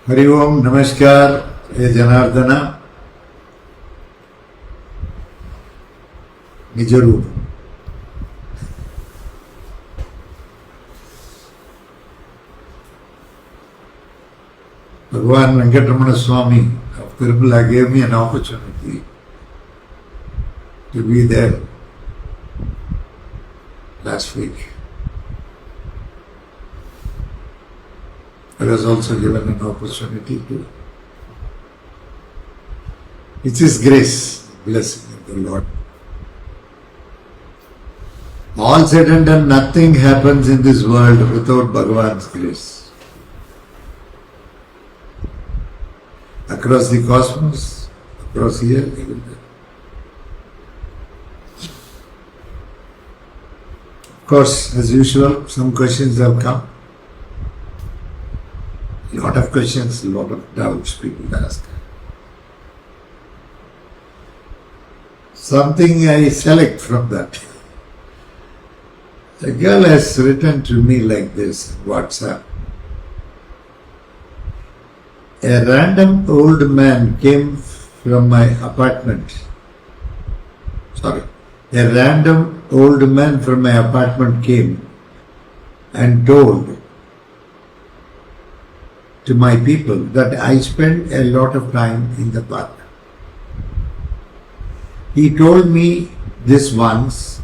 हरि ओम नमस्कार हे जनार्दन निज रूप Bhagavan Venkatramana Swami of Tirupula gave me an opportunity to be there last week. I was also given an opportunity to. It's His grace, blessing of the Lord. All said and done, nothing happens in this world without Bhagavan's grace. Across the cosmos, across here, everywhere. Of course, as usual, some questions have come. A lot of questions, a lot of doubts people ask. Something I select from that. A girl has written to me like this on WhatsApp. A random old man came from my apartment. A random old man from my apartment came and told to my people that I spend a lot of time in the park. He told me this once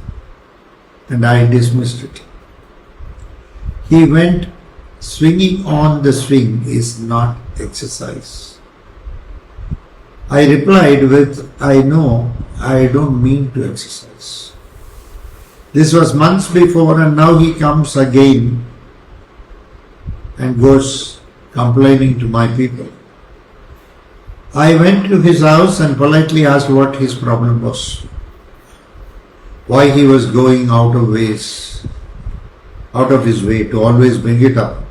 and I dismissed it. He went, swinging on the swing is not exercise. I replied with, I know I don't mean to exercise. This was months before and now he comes again and goes complaining to my people. I went to his house and politely asked what his problem was, why he was going out of his way to always bring it up.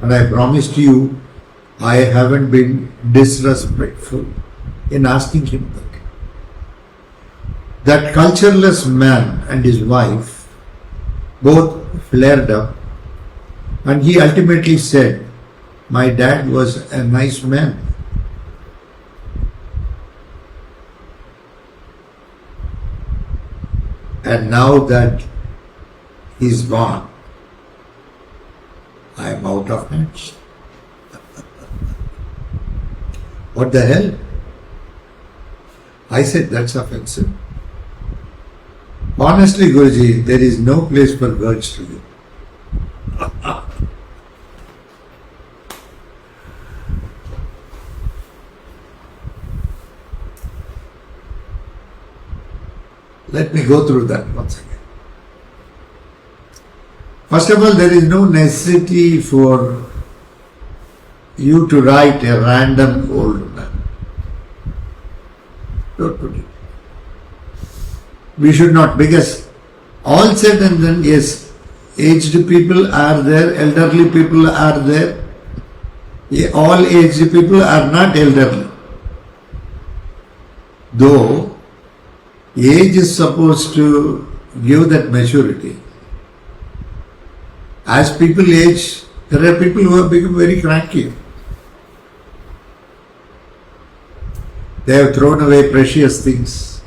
And I promised you, I haven't been disrespectful in asking him that. That cultureless man and his wife both flared up, and he ultimately said, my dad was a nice man. And now that he's gone, I am out of hands. What the hell? I said that's offensive. Honestly, Guruji, there is no place for girls to live. Let me go through that once again. First of all, there is no necessity for you to write a random old man. Don't put it. We should not, because all said and done, yes, aged people are there, elderly people are there. All aged people are not elderly. Though age is supposed to give that maturity. As people age, there are people who have become very cranky. They have thrown away precious things,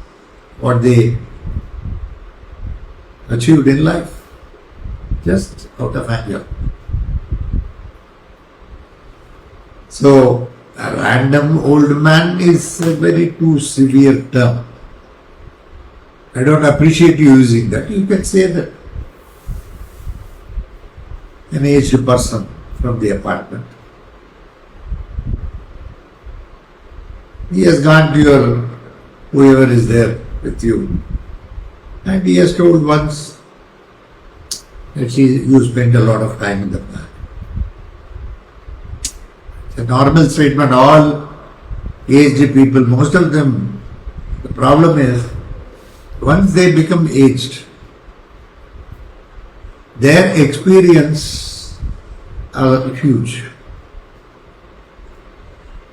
what they achieved in life, just out of anger. So, a random old man is a very too severe term. I don't appreciate you using that. You can say that an aged person from the apartment. He has gone to your, whoever is there with you, and he has told once that you spend a lot of time in the park. It's a normal statement. All aged people, most of them, the problem is, once they become aged, their experience are huge.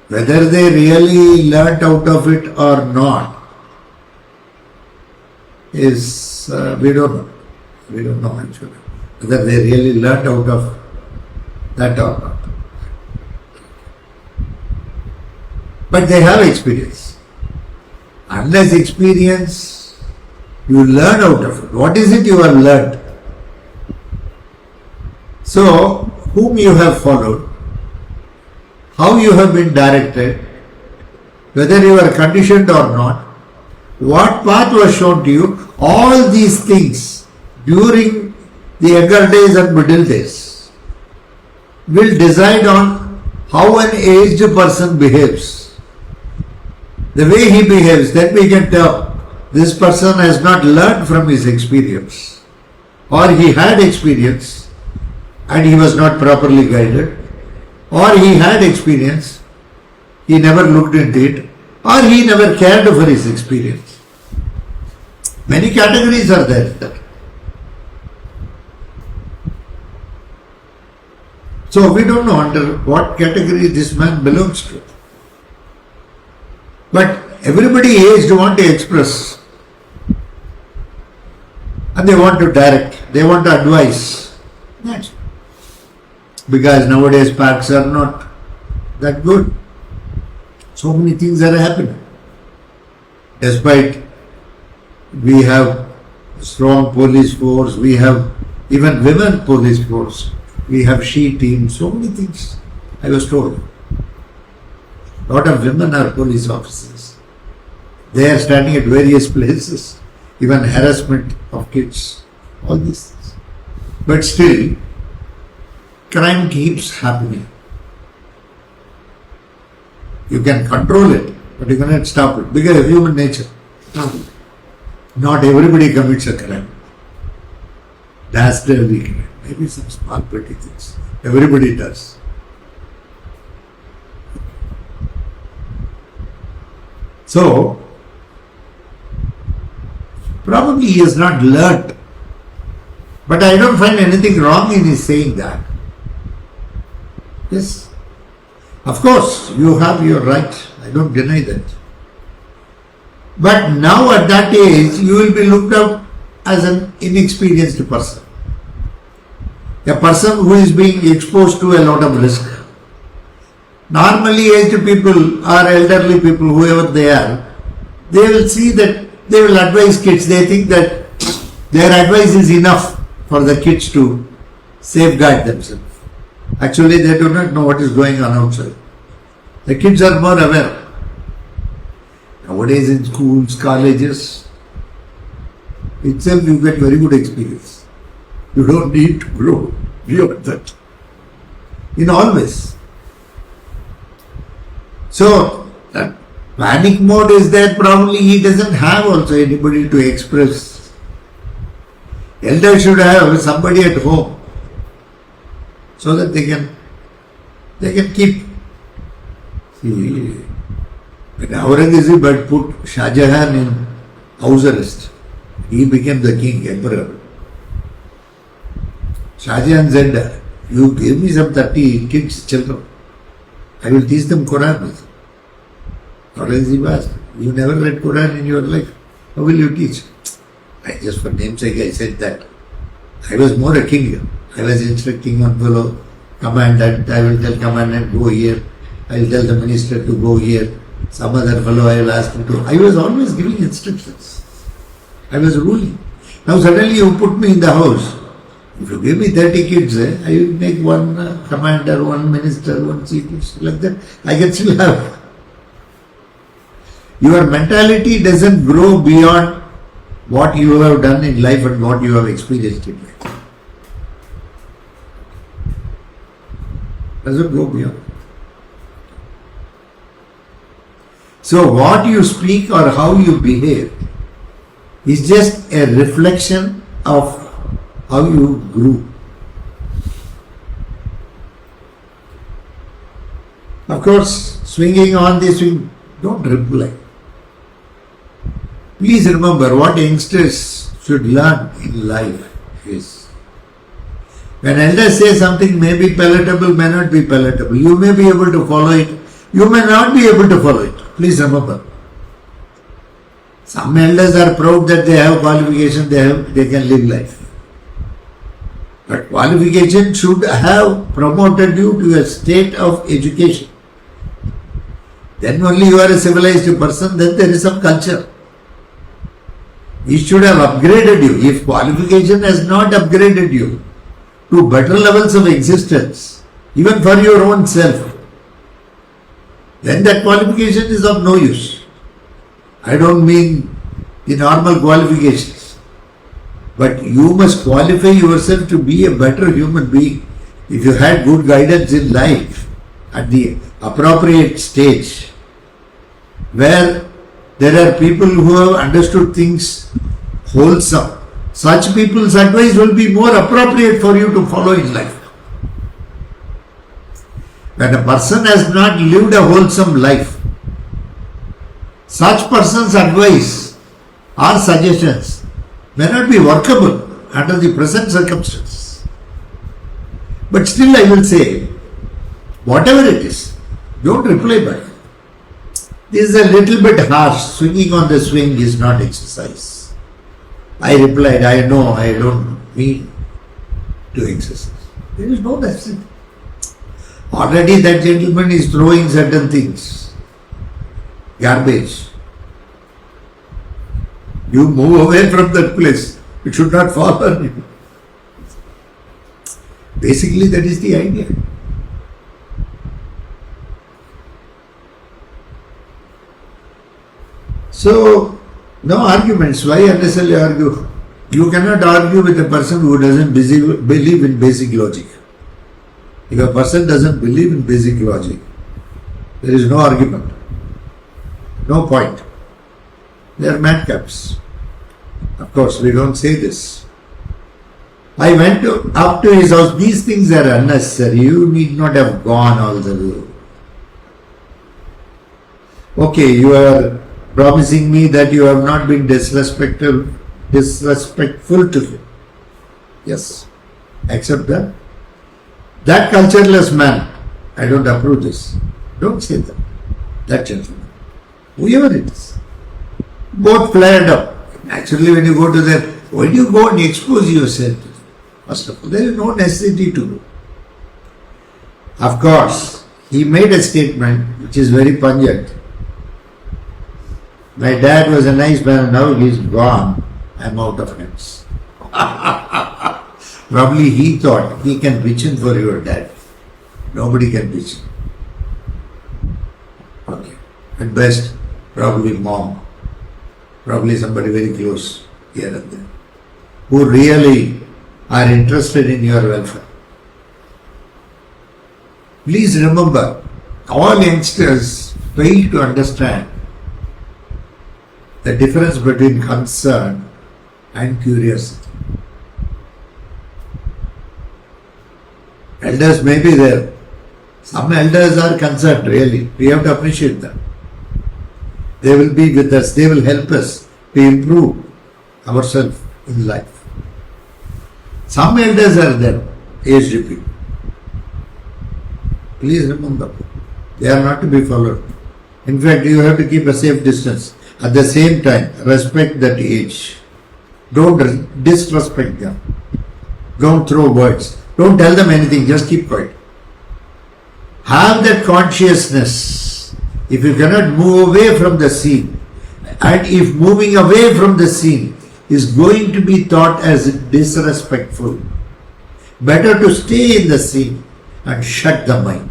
Whether they really learnt out of it or not is, we don't know. We don't know actually. Whether they really learnt out of that or not. But they have experience. Unless experience, you learn out of it. What is it you have learned? So, whom you have followed, how you have been directed, whether you are conditioned or not, what path was shown to you, all these things during the younger days and middle days will decide on how an aged person behaves. The way he behaves, then we can tell this person has not learned from his experience, or he had experience and he was not properly guided, or he had experience, he never looked into it, or he never cared for his experience. Many categories are there. So we don't know under what category this man belongs to. But everybody aged want to express, and they want to direct, they want to advise. That's because nowadays parks are not that good. So many things are happening. Despite we have strong police force, we have even women police force, we have she team, so many things. I was told. A lot of women are police officers. They are standing at various places, even harassment of kids, all these things. But still, crime keeps happening. You can control it, but you cannot stop it because of human nature. Not everybody commits a crime. Dastardly crime. Maybe some small petty things. Everybody does. So, probably he has not learnt. But I don't find anything wrong in his saying that. Yes. Of course, you have your right. I don't deny that. But now at that age, you will be looked at as an inexperienced person. A person who is being exposed to a lot of risk. Normally aged people or elderly people, whoever they are, they will see that they will advise kids. They think that their advice is enough for the kids to safeguard themselves. Actually, they do not know what is going on outside. The kids are more aware. Nowadays in schools, colleges, itself you get very good experience. You don't need to grow beyond that. In all ways. So, that panic mode is that probably he doesn't have also anybody to express. Elder should have somebody at home so that they can keep. See, when Aurangzeb had put Shah Jahan in house arrest, he became the king, emperor. Shah Jahan said, you give me some 30 kids, children. I will teach them Quran. Aurangzeb asked, you never read Quran in your life. How will you teach? I just for namesake I said that. I was more a king. I was instructing one fellow, commandant, I will tell commandant, go here. I will tell the minister to go here. Some other fellow I will ask him to. I was always giving instructions. I was ruling. Now suddenly you put me in the house. If you give me 30 kids, I will make one commander, one minister, one chief minister, like that. I can still have. Your mentality doesn't grow beyond what you have done in life and what you have experienced in life. Doesn't go beyond. So what you speak or how you behave is just a reflection of how you grew. Of course, swinging on the swing, don't reply. Please remember what youngsters should learn in life is when elders say something may be palatable, may not be palatable. You may be able to follow it, you may not be able to follow it. Please remember. Some elders are proud that they have qualification, they can live life. But qualification should have promoted you to a state of education. then only you are a civilized person, then there is some culture. He should have upgraded you. If qualification has not upgraded you to better levels of existence, even for your own self, then that qualification is of no use. I don't mean the normal qualifications, but you must qualify yourself to be a better human being. If you had good guidance in life at the appropriate stage, where there are people who have understood things wholesome, such people's advice will be more appropriate for you to follow in life. When a person has not lived a wholesome life, such person's advice or suggestions may not be workable under the present circumstances. But still I will say, whatever it is, don't reply back. This is a little bit harsh. Swinging on the swing is not exercise. I replied, I know, I don't mean to exercise. There is no necessity. Already that gentleman is throwing certain things. Garbage. You move away from that place. It should not fall on you. Basically, that is the idea. So, no arguments. Why unnecessarily argue? You cannot argue with a person who doesn't believe in basic logic. If a person doesn't believe in basic logic, there is no argument. No point. They are madcaps. Of course, we don't say this. I went up to his house. These things are unnecessary. You need not have gone all the way. Okay, you are promising me that you have not been disrespectful to him. Yes, accept that. That cultureless man, I don't approve this. Don't say that. That gentleman, whoever it is, both flared up. Actually, when you go to that, when you go and expose yourself, first of all, there is no necessity to do. Of course, he made a statement which is very pungent. My dad was a nice man, now he's gone. I'm out of hands. Probably he thought he can bitch in for your dad. Nobody can bitch. Okay. At best, probably mom. Probably somebody very close here and there. Who really are interested in your welfare. Please remember, all youngsters fail to understand the difference between concern and curiosity. Elders may be there. Some elders are concerned, really. We have to appreciate them. They will be with us. They will help us to improve ourselves in life. Some elders are there, aged people. Please remember, they are not to be followed. In fact, you have to keep a safe distance. At the same time, respect that age. Don't disrespect them. Don't throw words. Don't tell them anything, just keep quiet. Have that consciousness. If you cannot move away from the scene, and if moving away from the scene is going to be thought as disrespectful, better to stay in the scene and shut the mind.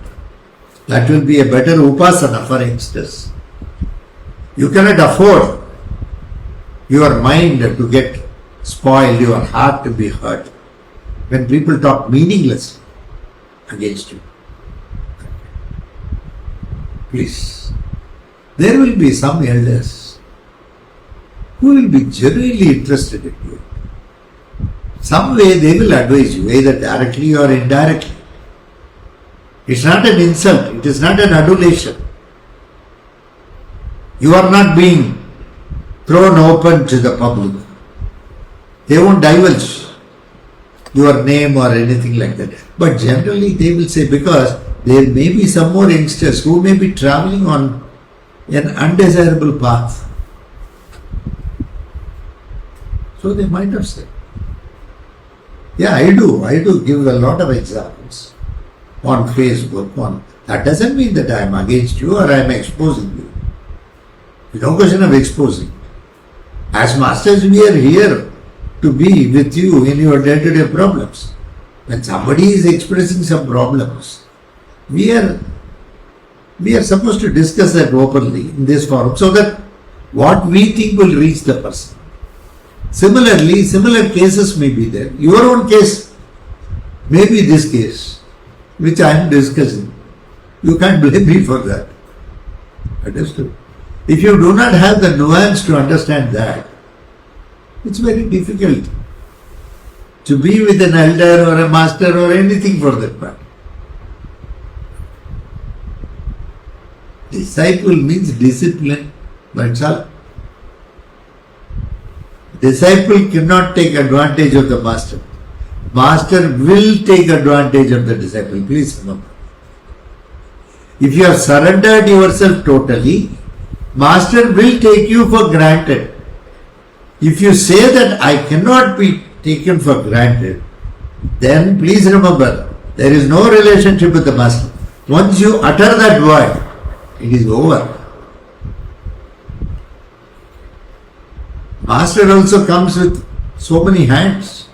That will be a better upasana for youngsters. You cannot afford your mind to get spoiled, your heart to be hurt when people talk meaninglessly against you. Please, there will be some elders who will be genuinely interested in you. Some way they will advise you, either directly or indirectly. It's not an insult, it is not an adulation. You are not being thrown open to the public. They won't divulge your name or anything like that. But generally they will say, because there may be some more youngsters who may be traveling on an undesirable path. So they might have said. Yeah, I do give a lot of examples. on Facebook. That doesn't mean that I am against you or I am exposing you. There's no question of exposing. As masters, we are here to be with you in your day-to-day problems. When somebody is expressing some problems, we are supposed to discuss that openly in this forum so that what we think will reach the person. Similarly, similar cases may be there. Your own case may be this case, which I am discussing. You can't blame me for that. Understood? If you do not have the nuance to understand that, it's very difficult to be with an elder or a master or anything for that matter. Disciple means discipline, that's all. Disciple cannot take advantage of the master. Master will take advantage of the disciple. Please remember. If you have surrendered yourself totally, master will take you for granted. If you say that I cannot be taken for granted, then please remember, there is no relationship with the master. Once you utter that word, it is over. Master also comes with so many hands.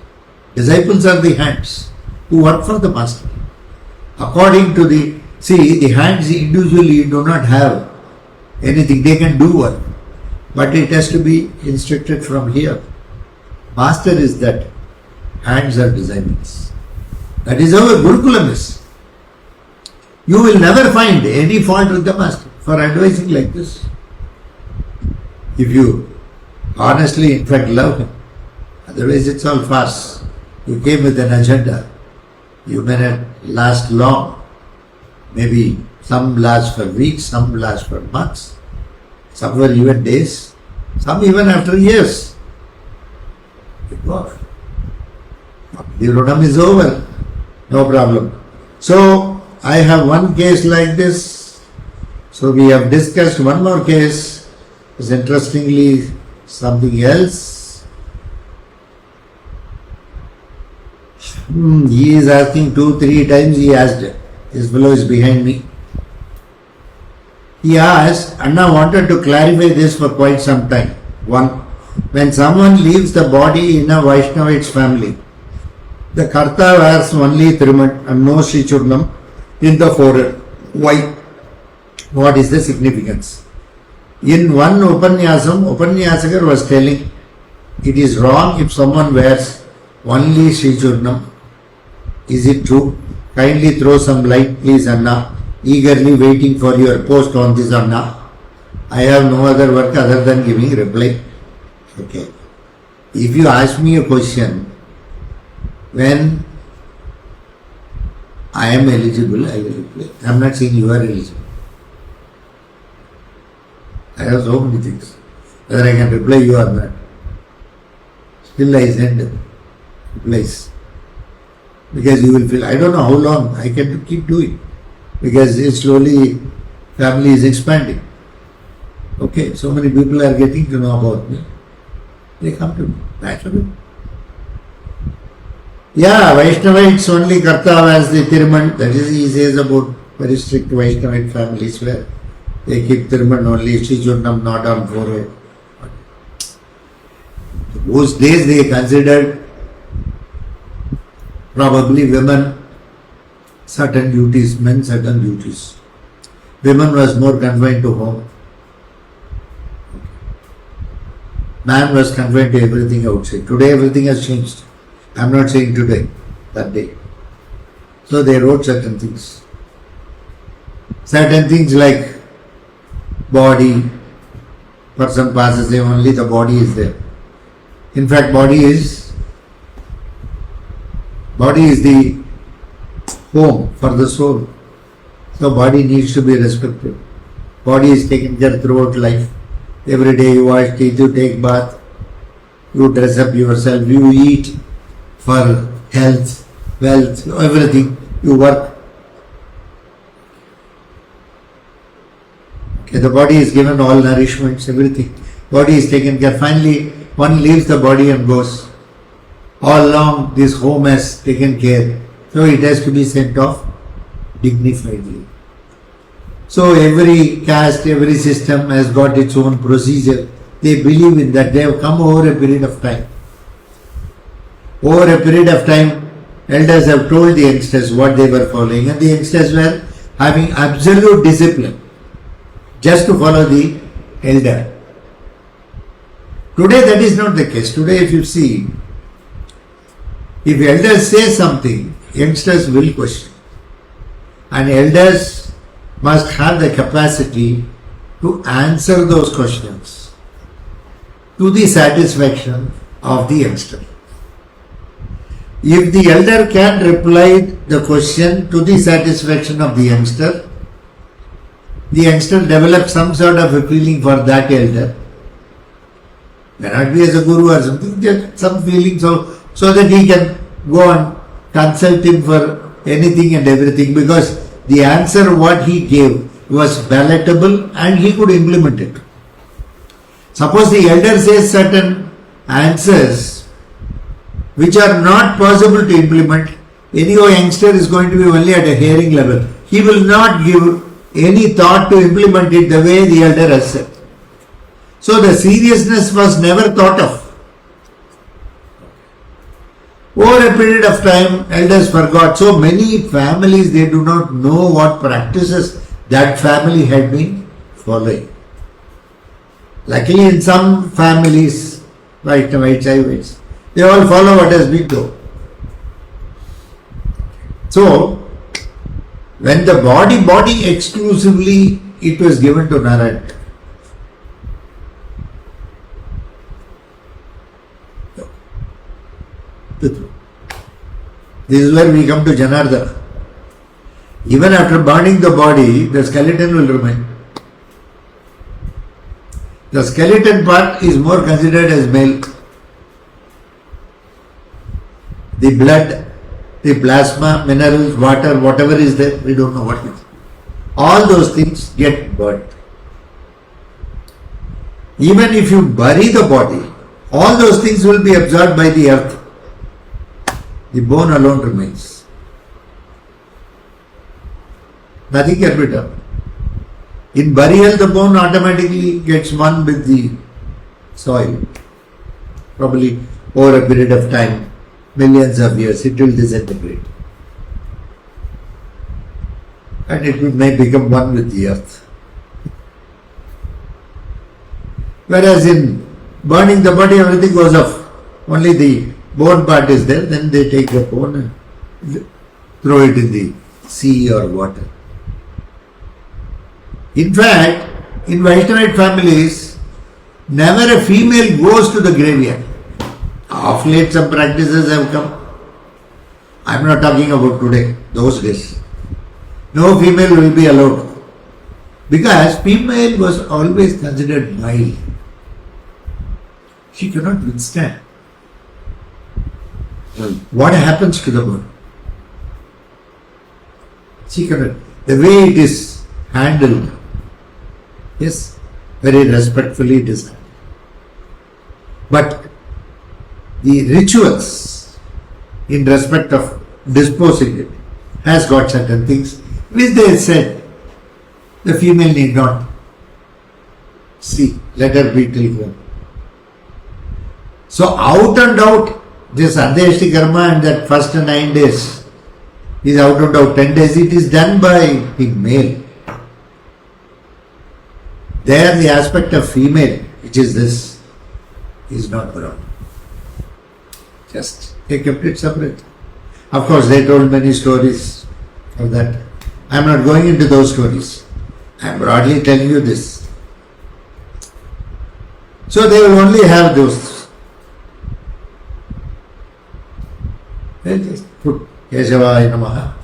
Disciples are the hands who work for the master. According to the hands individually do not have anything, they can do work. But it has to be instructed from here. Master is that. Hands are disciples. That is how a Gurukulam is. You will never find any fault with the master for advising like this. If you honestly, in fact, love him. Otherwise, it's all farce. You came with an agenda. You may not last long. Maybe some last for weeks, some last for months, some for even days, some even after years. The Rudam is over. No problem. So, I have one case like this. So, we have discussed one more case. It's interestingly something else. He is asking 2-3 times. He asked. This fellow is behind me. He asked, Anna wanted to clarify this for quite some time. One, when someone leaves the body in a Vaishnavite's family, the Karta wears only Thiruman and no Sri Churnam in the forehead. Why? What is the significance? In one Upanyasakar was telling, it is wrong if someone wears only Sri Churnam. Is it true? Kindly throw some light, please, Anna. Eagerly waiting for your post on this, Anna. I have no other work other than giving reply. Okay. If you ask me a question, when I am eligible, I will reply. I am not saying you are eligible. I have so many things. Whether I can reply you or not. Still I send replies. Because you will feel, I don't know how long I can keep doing. Because it's slowly, family is expanding. Okay, so many people are getting to know about me. They come to me. Naturally. Yeah, Vaishnavites only Karta as the Thiruman. That is, he says about very strict Vaishnavite families where they keep Thiruman only, Sri Churnam not on forehead. Those days they considered probably women certain duties, men certain duties. Women was more confined to home. Man was confined to everything outside. Today everything has changed. I am not saying today, that day. So they wrote certain things. Certain things like body, person passes away, only the body is there. In fact, body is the home for the soul. So body needs to be respected. Body is taken care throughout life. Every day you wash teeth, you take bath, you dress up yourself, you eat for health, wealth, everything. You work. Okay, the body is given all nourishments, everything. Body is taken care. Finally, one leaves the body and goes. All along this home has taken care. So it has to be sent off. dignifiedly. So every caste, every system has got its own procedure. They believe in that. They have come over a period of time. Over a period of time, elders have told the youngsters what they were following, and the youngsters were having absolute discipline just to follow the elder. Today that is not the case. Today if you see, if elders say something, youngsters will question. And elders must have the capacity to answer those questions to the satisfaction of the youngster. If the elder can reply the question to the satisfaction of the youngster develops some sort of a feeling for that elder. May not be as a guru or something, just some feeling so that he can go and consult him for anything and everything, because the answer what he gave was palatable and he could implement it. Suppose the elder says certain answers which are not possible to implement, any youngster is going to be only at a hearing level. He will not give any thought to implement it the way the elder has said. So the seriousness was never thought of. Over a period of time, elders forgot. So many families, they do not know what practices that family had been following. Luckily in some families, Vaishnavas, they all follow what has been done. So, when the body exclusively, it was given to Narayan. This is where we come to Janardana. Even after burning the body, the skeleton will remain. The skeleton part is more considered as male. The blood, the plasma, minerals, water, whatever is there, we don't know what it is. All those things get burnt. Even if you bury the body, all those things will be absorbed by the earth. The bone alone remains. Nothing can be done. In burial, the bone automatically gets one with the soil. Probably over a period of time, millions of years, it will disintegrate. And it may become one with the earth. Whereas in burning the body, everything goes off. Only the bone part is there, then they take the bone and throw it in the sea or water. In fact, in Vaishnavite families, never a female goes to the graveyard. Of late some practices have come. I am not talking about today, those days. No female will be allowed. Because female was always considered mild. She cannot withstand. What happens to the body? She cannot. The way it is handled, yes, very respectfully it is handled. But the rituals in respect of disposing it has got certain things which they said the female need not see, let her be till home. So out and out, this Andeshti Karma and that first 9 days is out and out. 10 days it is done by the male. There the aspect of female, which is this, is not around. Just they kept it separate. Of course they told many stories of that. I am not going into those stories. I am broadly telling you this. So they will only have those. They just put Keshavaya Namaha,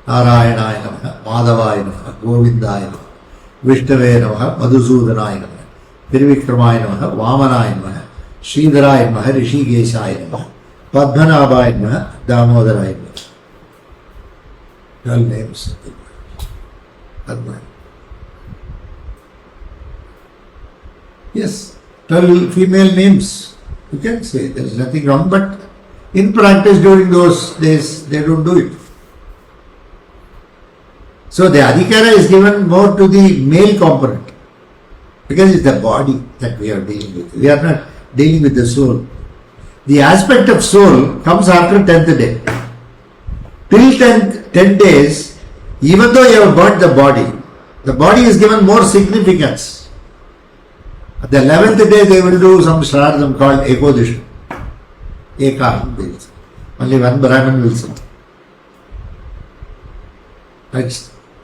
Narayanaaya Namaha, Madhavaya Namaha, Govindaya Namaha, Vishnave Namaha, Madhusudanaya Namaha, Trivikramaya Namaha, Vamanaya Namaha, Sridharaya Namaha, Rishikeshaya Namaha, Padmanabhaya Namaha, Damodaraya Namaha. 12 names. Padma. Yes, 12 female names. You can say there is nothing wrong, but in practice during those days they don't do it. So the adhikara is given more to the male component because it's the body that we are dealing with. We are not dealing with the soul. The aspect of soul comes after 10th day. Till 10 days, even though you have got the body is given more significance. At the 11th day, they will do some shradham called Ekodisham. Ekaham will say. Only one Brahman will say.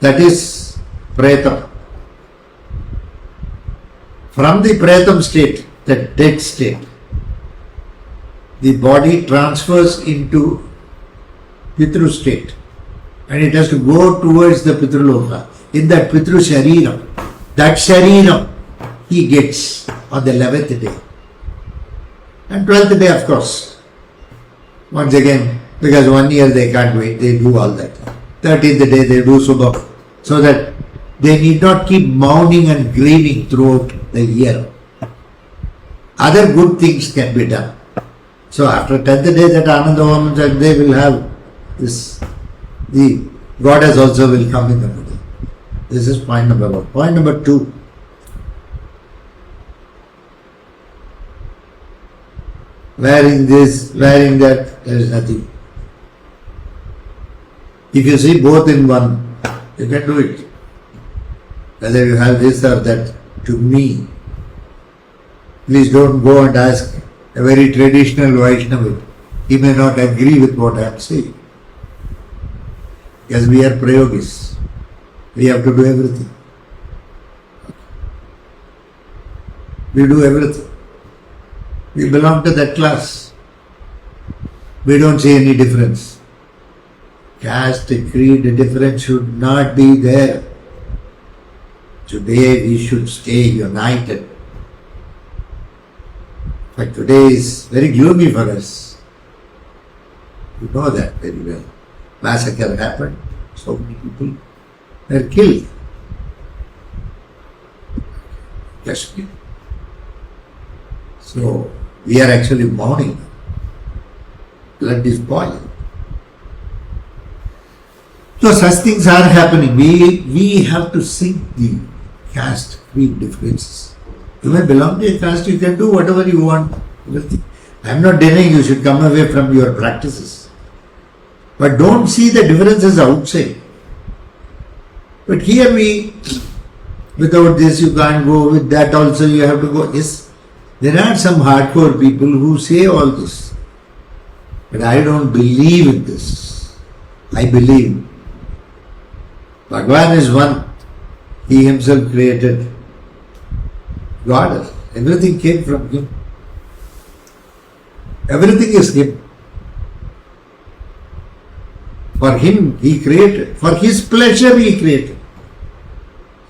That is Pretam. From the Pretam state, the dead state, the body transfers into Pitru state and it has to go towards the Pitraloka. In that Pitru Shariram, that Shariram he gets on the 11th day. And 12th day, of course. Once again, because 1 year they can't wait, they do all that. 13th day they do Subha, so that they need not keep mourning and grieving throughout the year. Other good things can be done. So after 10th day that Ananda Hom, they will have this, the goddess also will come in the middle. This is point number 1. Point number 2. Wearing this, wearing that, there is nothing. If you see both in one, you can do it. Whether you have this or that, to me, please don't go and ask a very traditional Vaishnava. He may not agree with what I am saying. Because we are Prayogis. We have to do everything. We do everything. We belong to that class. We don't see any difference. Caste, creed, difference should not be there. Today we should stay united. But today is very gloomy for us. You know that very well. Massacre happened. So many people were killed. Kashmir. So we are actually mourning. Blood is boiling. So such things are happening. We have to sink the caste, creed differences. You may belong to a caste, you can do whatever you want. I am not denying you should come away from your practices. But don't see the differences outside. But here without this you can't go, with that also you have to go. Yes, there are some hardcore people who say all this. But I don't believe in this. I believe Bhagavan is one. He himself created God. Everything came from him. Everything is him. For him he created. For his pleasure he created.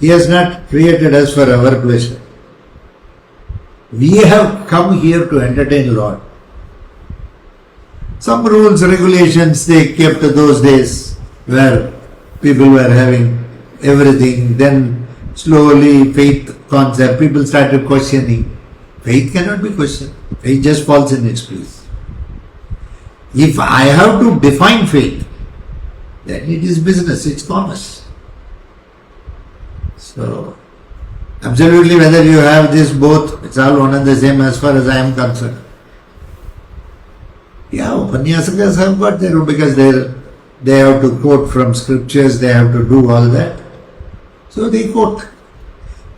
He has not created us for our pleasure. We have come here to entertain Lord. Some rules, regulations they kept those days where people were having everything. Then slowly faith concept, people started questioning. Faith cannot be questioned. Faith just falls in its place. If I have to define faith, then it is business, it's commerce. So, absolutely whether you have this both, it's all one and the same as far as I am concerned. Yeah, Upanyasakas have got their own because they have to quote from scriptures, they have to do all that. So they quote.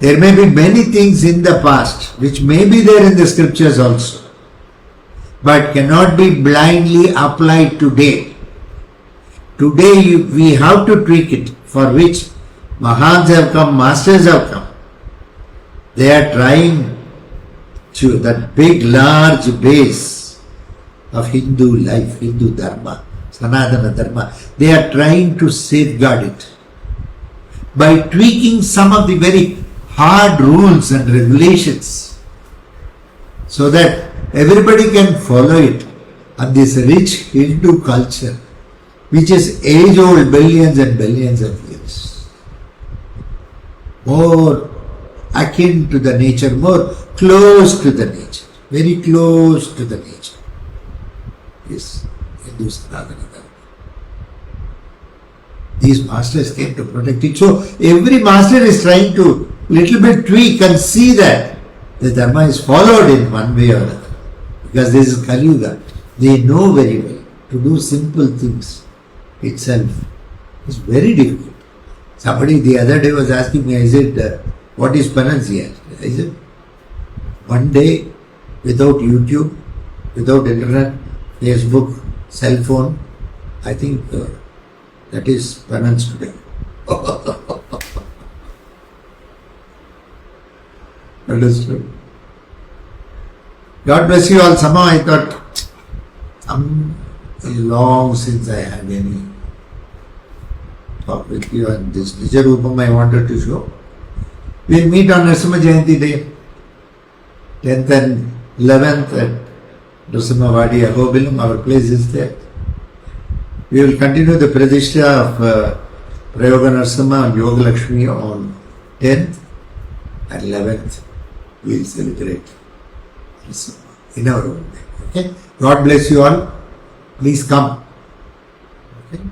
There may be many things in the past which may be there in the scriptures also, but cannot be blindly applied today. Today we have to tweak it, for which Mahans have come, Masters have come. They are trying to, that big large base of Hindu life, Hindu Dharma, Sanatana Dharma, they are trying to safeguard it by tweaking some of the very hard rules and regulations so that everybody can follow it. And this rich Hindu culture, which is age-old, billions and billions of years, more akin to the nature, more close to the nature, very close to the nature, is Hindu Sanatana Dharma. These masters came to protect it. So every master is trying to little bit tweak and see that the Dharma is followed in one way or another. Because this is Kali Yuga. They know very well to do simple things itself is very difficult. Somebody the other day was asking me, I said, what is penance here? I said, one day without YouTube, without internet, Facebook, cell phone, I think that is penance today. Understood? God bless you all. Somehow I thought, long since I had any talk with you, and this Nija Rupam I wanted to show. We'll meet on Narasimha Jayanti day, 10th and 11th at Narasimhavadi, Ahobilam. Our place is there. We will continue the Pradishta of Prayoga Narasimha and Yoga Lakshmi on 10th and 11th. We will celebrate in our own way. Okay? God bless you all. Please come. Okay?